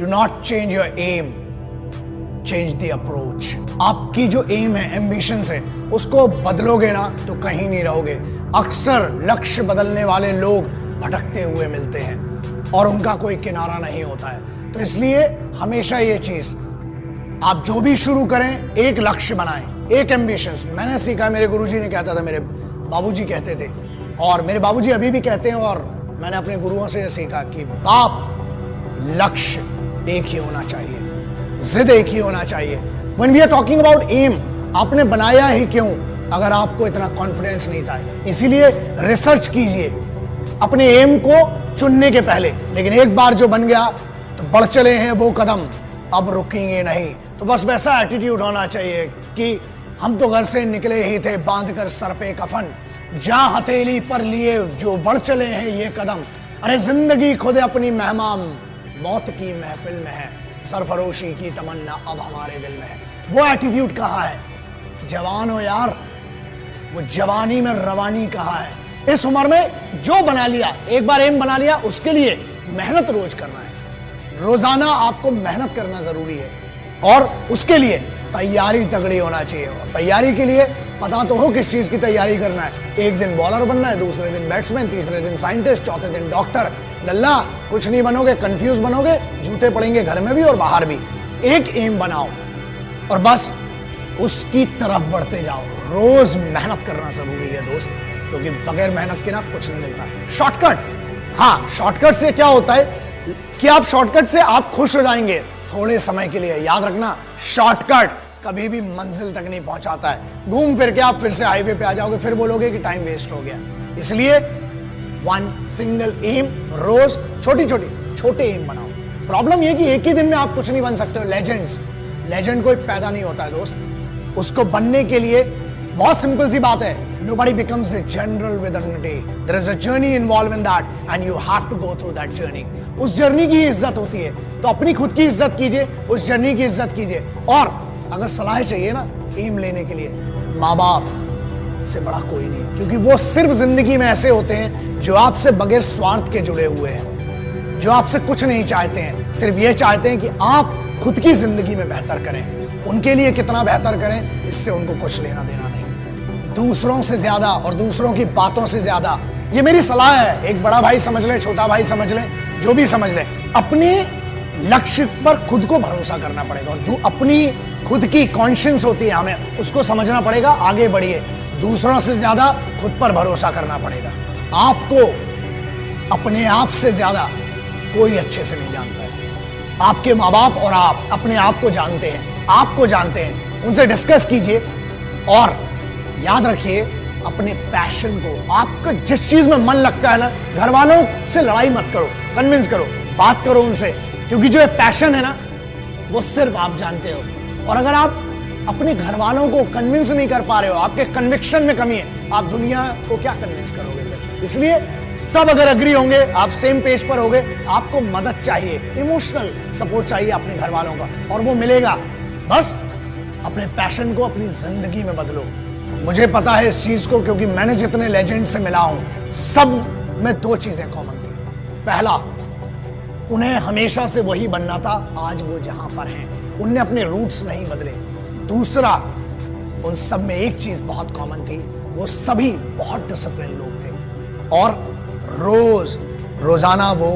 Not change your aim, change the approach. आपकी जो M है, एम्बिशन है, उसको बदलोगे ना तो कहीं नहीं रहोगे। अक्सर लक्ष्य बदलने वाले लोग भटकते हुए मिलते हैं और उनका कोई किनारा नहीं होता है। तो इसलिए हमेशा ये चीज, आप जो भी शुरू करें, एक लक्ष्य बनाएं, एक एम्बिशंस। मैंने सीखा, मेरे गुरुजी ने कहता था, मेरे बाबूजी कहते थे, और मेरे बाबूजी अभी भी कहते हैं, और मैंने अपने गुरुओं से सीखा कि बाप, लक्ष्य एक ही होना चाहिए, जिद एक ही होना चाहिए। When we are talking about aim, आपने बनाया ही क्यों अगर आपको इतना कॉन्फिडेंस नहीं था? इसीलिए रिसर्च कीजिए अपने एम को चुनने के पहले। लेकिन एक बार जो बन गया तो बढ़ चले हैं वो कदम, अब रुकेंगे नहीं। तो बस वैसा एटीट्यूड होना चाहिए कि हम तो घर से निकले ही थे बांध कर सर पे कफन, जहां हथेली पर लिए जो बढ़ चले हैं ये कदम। अरे जिंदगी खुद अपनी मेहमान, मौत की महफिल में है, सरफरोशी की तमन्ना अब हमारे दिल में है। वो एटीट्यूड कहाँ है? जवान हो यार, वो जवानी में रवानी कहाँ है? इस उम्र में जो बना लिया, एक बार एम बना लिया, उसके लिए मेहनत रोज करना है। रोजाना आपको मेहनत करना जरूरी है और उसके लिए तैयारी तगड़ी होना चाहिए। और तैयारी के लिए पता तो हो किस चीज की तैयारी करना है। एक दिन बॉलर बनना है, दूसरे दिन बैट्समैन, तीसरे दिन साइंटिस्ट, चौथे दिन डॉक्टर। लल्ला कुछ नहीं बनोगे, कंफ्यूज बनोगे, जूते पड़ेंगे घर में भी और बाहर भी। एक एम बनाओ और बस उसकी तरफ बढ़ते जाओ। रोज मेहनत करना जरूरी है दोस्त, क्योंकि बगैर मेहनत के ना कुछ नहीं मिलता। शॉर्टकट, हाँ, शॉर्टकट से क्या होता है कि आप शॉर्टकट से आप खुश हो जाएंगे थोड़े समय के लिए। याद रखना, शॉर्टकट कभी भी मंजिल तक नहीं पहुंचाता है। घूम फिर के आप फिर से हाईवे पे आ जाओगे, फिर बोलोगे कि टाइम वेस्ट हो गया। इसलिए वन सिंगल एम, रोज छोटे एम बनाओ। प्रॉब्लम ये कि एक ही दिन में आप कुछ नहीं बन सकते हो। लेजेंड कोई पैदा नहीं होता है दोस्त, उसको बनने के लिए बहुत सिंपल सी बात है। Nobody becomes the general within a day. There is a journey involved in that, and you have to go through that journey. उस जर्नी की इज्जत होती है, तो अपनी खुद की इज्जत कीजिए, उस जर्नी की इज्जत कीजिए। और अगर सलाह चाहिए ना एम लेने के लिए, माँ बाप से बड़ा कोई नहीं, क्योंकि वो सिर्फ जिंदगी में ऐसे होते हैं जो आपसे बगैर स्वार्थ के जुड़े हुए हैं, जो आपसे कुछ नहीं चाहते हैं, सिर्फ ये चाहते हैं कि आप खुद की जिंदगी में बेहतर करें। उनके लिए कितना बेहतर करें, इससे उनको कुछ लेना देना नहीं। दूसरों से ज्यादा और दूसरों की बातों से ज्यादा, ये मेरी सलाह है। एक बड़ा भाई समझ ले, छोटा भाई समझ ले, जो भी समझ ले, अपने लक्ष्य पर खुद को भरोसा करना पड़ेगा। और अपनी खुद की कॉन्शियंस होती है, हमें उसको समझना पड़ेगा। आगे बढ़िए, दूसरों से ज्यादा खुद पर भरोसा करना पड़ेगा। आपको अपने आप से ज्यादा कोई अच्छे से नहीं जानता है। आपके माँ बाप और आप अपने आप को जानते हैं, आपको जानते हैं। उनसे डिस्कस कीजिए और याद रखिए अपने पैशन को। आपका जिस चीज में मन लगता है ना, घर वालों से लड़ाई मत करो, कन्विंस करो, बात करो उनसे, क्योंकि जो पैशन है ना वो सिर्फ आप जानते हो। और अगर आप अपने घर वालों को कन्विंस नहीं कर पा रहे हो, आपके कन्विक्शन में कमी है, आप दुनिया को क्या कन्विंस करोगे फिर? इसलिए सब अगर अग्री होंगे, आप सेम पेज पर होंगे, आपको मदद चाहिए, इमोशनल सपोर्ट चाहिए अपने घर वालों का, और वो मिलेगा। बस अपने पैशन को अपनी जिंदगी में बदलो। मुझे पता है इस चीज को, क्योंकि मैंने जितने लेजेंड से मिला हूं, सब में दो चीजें कॉमन थी। पहला, उन्हें हमेशा से वही बनना था आज वो जहां पर हैं, उनने अपने रूट्स नहीं बदले। दूसरा, उन सब में एक चीज बहुत कॉमन थी, वो सभी बहुत डिसिप्लिन लोग थे और रोजाना वो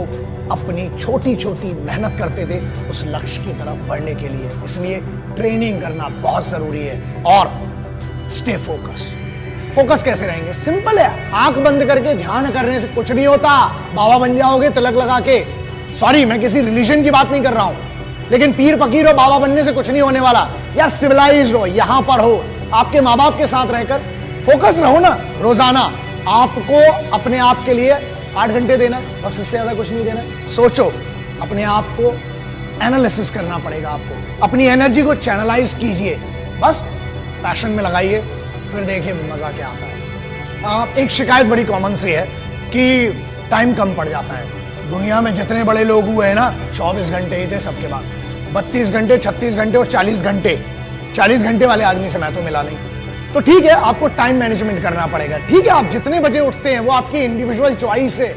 अपनी छोटी छोटी मेहनत करते थे उस लक्ष्य की तरफ बढ़ने के लिए। इसलिए ट्रेनिंग करना बहुत जरूरी है। और स्टे फोकस कैसे रहेंगे? सिंपल है, आंख बंद करके ध्यान करने से कुछ नहीं होता। बाबा बन जाओगे तिलक लगा के। सॉरी, मैं किसी रिलीजन की बात नहीं कर रहा हूं, लेकिन पीर फकीर हो, बाबा बनने से कुछ नहीं होने वाला। यार सिविलाइज्ड हो, यहां पर हो, आपके माँ बाप के साथ रहकर फोकस रहो ना। रोजाना आपको अपने आप के लिए 8 घंटे देना, बस इससे ज्यादा कुछ नहीं देना। सोचो, अपने आप को एनालिसिस करना पड़ेगा। आपको अपनी एनर्जी को चैनलाइज कीजिए, बस पैशन में लगाइए, फिर देखिए मजा क्या आता है। एक शिकायत बड़ी कॉमन सी है कि टाइम कम पड़ जाता है। दुनिया में जितने बड़े लोग हुए हैं ना, 24 घंटे ही थे सबके पास। 32 घंटे, 36 घंटे और 40 घंटे। 40 घंटे वाले आदमी से मैं तो मिला नहीं। तो ठीक है, आपको टाइम मैनेजमेंट करना पड़ेगा। ठीक है, आप जितने बजे उठते हैं वो आपकी इंडिविजुअल चॉइस है।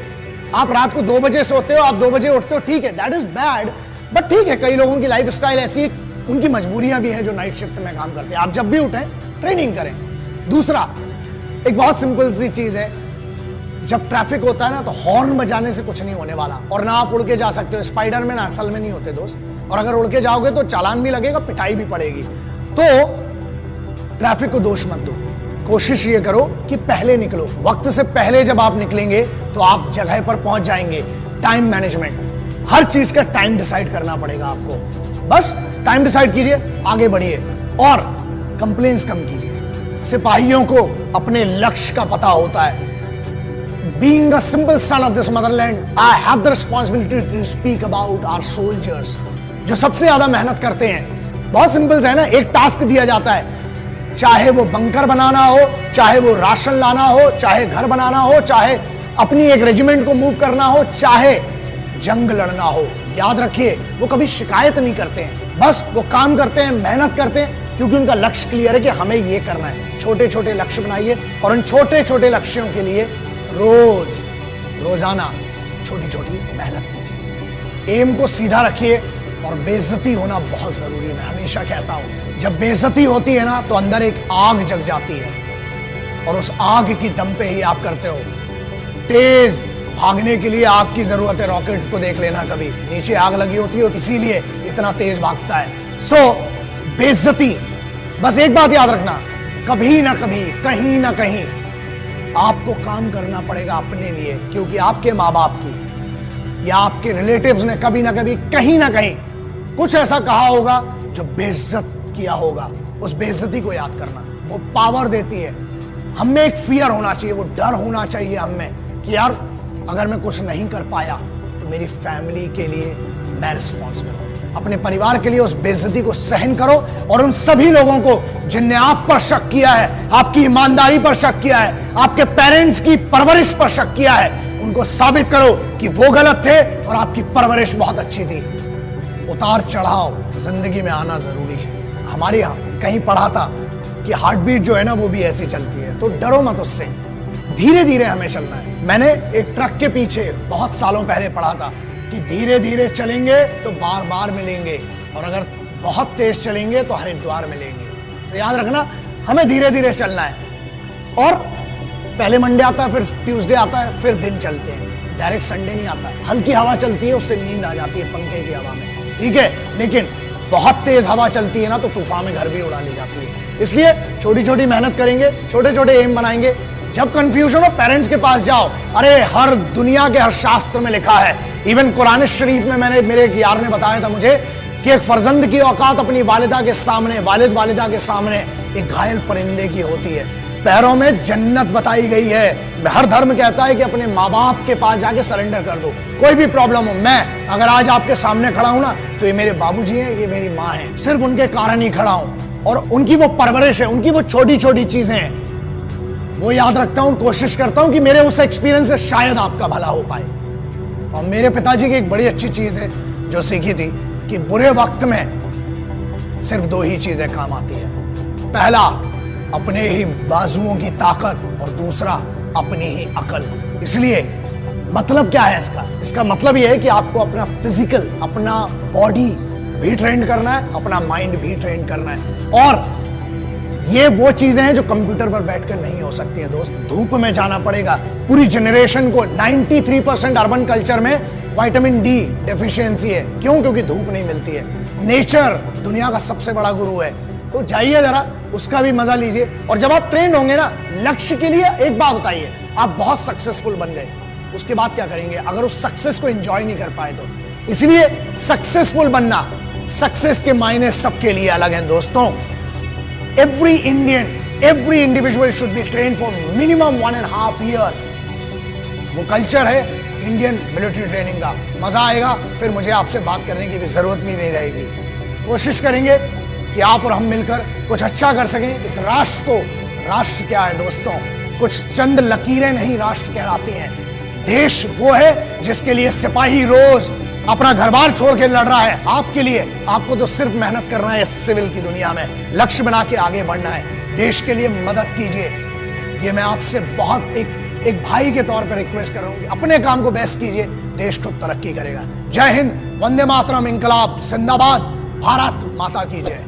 आप रात को 2 बजे सोते हो, आप 2 बजे उठते हो, ठीक है, दैट इज बैड। बट ठीक है, कई लोगों की लाइफ स्टाइल ऐसी है, उनकी मजबूरियां भी हैं जो नाइट शिफ्ट में काम करते हैं। आप जब भी उठें ट्रेनिंग करें। दूसरा, एक बहुत सिंपल सी चीज है, जब ट्रैफिक होता है ना तो हॉर्न बजाने से कुछ नहीं होने वाला, और ना आप उड़ के जा सकते हो। स्पाइडर में ना असल में नहीं होते दोस्त, और अगर उड़ के जाओगे तो चालान भी लगेगा, पिटाई भी पड़ेगी। तो ट्रैफिक को दोष मत दो, कोशिश ये करो कि पहले निकलो। वक्त से पहले जब आप निकलेंगे तो आप जगह पर पहुंच जाएंगे। टाइम मैनेजमेंट, हर चीज का टाइम डिसाइड करना पड़ेगा आपको। बस टाइम डिसाइड कीजिए, आगे बढ़िए और कंप्लेंट्स कम कीजिए। सिपाहियों को अपने लक्ष्य का पता होता है। Being a simple son of this motherland, I have the responsibility to speak about our soldiers, जो सबसे ज्यादा मेहनत करते हैं। बहुत सिंपल है ना, एक टास्क दिया जाता है, चाहे वो बंकर बनाना हो, चाहे वो राशन लाना हो, चाहे घर बनाना हो, चाहे अपनी एक रेजिमेंट को मूव करना हो, चाहे जंग लड़ना हो। याद रखिए, वो कभी शिकायत नहीं करते हैं, बस वो काम करते हैं, मेहनत करते हैं, क्योंकि उनका लक्ष्य क्लियर है कि हमें ये करना है। छोटे छोटे लक्ष्य बनाइए और उन छोटे छोटे लक्ष्यों के लिए रोजाना छोटी छोटी मेहनत कीजिए। एम को सीधा रखिए और बेइज्जती होना बहुत जरूरी है। मैं हमेशा कहता हूं, जब बेइज्जती होती है ना तो अंदर एक आग जग जाती है, और उस आग की दम पे ही आप करते हो। तेज भागने के लिए आग की जरूरत है। रॉकेट को देख लेना, कभी नीचे आग लगी होती है, इसीलिए इतना तेज भागता है। सो बेइज्जती, बस एक बात याद रखना, कभी ना कभी, कहीं ना कहीं आपको काम करना पड़ेगा अपने लिए, क्योंकि आपके माँ बाप की या आपके रिलेटिव्स ने कभी ना कभी, कहीं ना कहीं कुछ ऐसा कहा होगा जो बेइज्जत किया होगा। उस बेइज्जती को याद करना, वो पावर देती है। हमें एक फियर होना चाहिए, वो डर होना चाहिए हमें कि यार अगर मैं कुछ नहीं कर पाया तो मेरी फैमिली के लिए मैं रिस्पॉन्सिबल हूं। अपने परिवार के लिए उस बेइज्जती को सहन करो, और उन सभी लोगों को जिनने आप पर शक किया है, आपकी ईमानदारी पर शक किया है, आपके पेरेंट्स की परवरिश पर शक किया है, उनको साबित करो कि वो गलत थे और आपकी परवरिश बहुत अच्छी थी। उतार चढ़ाव जिंदगी में आना जरूरी है। हमारे यहाँ कहीं पढ़ा था कि हार्ट बीट जो है ना वो भी ऐसी चलती है, तो डरो मत उससे, धीरे धीरे हमें चलना है। मैंने एक ट्रक के पीछे बहुत सालों पहले पढ़ा था कि धीरे धीरे चलेंगे तो बार बार मिलेंगे, और अगर बहुत तेज चलेंगे तो हरिद्वार मिलेंगे। तो याद रखना, हमें धीरे धीरे चलना है, और पहले मंडे आता है, फिर ट्यूसडे आता है, फिर दिन चलते हैं। डायरेक्ट संडे नहीं आता। हल्की हवा चलती है, उससे नींद आ जाती है पंखे की हवा में, ठीक है, लेकिन बहुत तेज हवा चलती है ना तो तूफान में घर भी उड़ा ली जाती है। इसलिए छोटी छोटी मेहनत करेंगे, छोटे छोटे एम बनाएंगे। जब कंफ्यूजन हो, पेरेंट्स के पास जाओ। अरे हर दुनिया के हर शास्त्र में लिखा है, इवन कुरान शरीफ में, मैंने मेरे एक यार ने बताया था मुझे कि एक फर्जंद की औकात अपनी वालिदा के सामने, वालिदा के सामने एक घायल परिंदे की होती है। पैरों में जन्नत बताई गई है। हर धर्म कहता है कि अपने माँ बाप के पास जाके सरेंडर कर दो, कोई भी प्रॉब्लम हो। मैं अगर आज आपके सामने खड़ा हूं ना तो ये मेरे बाबूजी हैं, ये मेरी माँ है, सिर्फ उनके कारण ही खड़ा हूं, और उनकी वो परवरिश है, उनकी वो छोटी छोटी चीजें हैं, वो याद रखता हूं। कोशिश करता हूं कि मेरे उस एक्सपीरियंस से शायद आपका भला हो पाए। और मेरे पिताजी की एक बड़ी अच्छी चीज है जो सीखी थी कि बुरे वक्त में सिर्फ दो ही चीजें काम आती है। पहला, अपने ही बाजुओं की ताकत, और दूसरा अपनी ही अकल। इसलिए मतलब क्या है इसका मतलब यह है कि आपको अपना फिजिकल, अपना बॉडी भी ट्रेन करना है, अपना माइंड भी ट्रेन करना है। और ये वो चीजें हैं जो कंप्यूटर पर बैठकर नहीं हो सकती है दोस्त। धूप में जाना पड़ेगा। पूरी जनरेशन को 93% अर्बन कल्चर में विटामिन डी डेफिशिएंसी है। क्यों? क्योंकि धूप नहीं मिलती है। नेचर दुनिया का सबसे बड़ा गुरु है, तो जाइए जरा, उसका भी मजा लीजिए। और जब आप ट्रेंड होंगे ना लक्ष्य के लिए, एक बात बताइए, आप बहुत सक्सेसफुल बन गए, उसके बाद क्या करेंगे अगर उस सक्सेस को एंजॉय नहीं कर पाए तो? इसलिए सक्सेसफुल बनना, सक्सेस के मायने सबके लिए अलग हैं दोस्तों। Every Indian, every individual should be train for minimum 1.5 year. वो कल्चर है इंडियन मिलिट्री ट्रेनिंग का। मजा आएगा, फिर मुझे आपसे बात करने की भी जरूरत भी नहीं रहेगी। कोशिश करेंगे कि आप और हम मिलकर कुछ अच्छा कर सकें इस राष्ट्र को। राष्ट्र क्या है दोस्तों? कुछ चंद लकीरें नहीं राष्ट्र कहलाती हैं। देश वो है जिसके लिए सिपाही रोज अपना घर बार छोड़ के लड़ रहा है आपके लिए। आपको तो सिर्फ मेहनत करना है इस सिविल की दुनिया में, लक्ष्य बना के आगे बढ़ना है। देश के लिए मदद कीजिए। ये मैं आपसे बहुत एक भाई के तौर पर रिक्वेस्ट कर रहा हूं कि अपने काम को बेस्ट कीजिए, देश खुद तरक्की करेगा। जय हिंद, वंदे मातरम, इंकलाब जिंदाबाद, भारत माता की जय।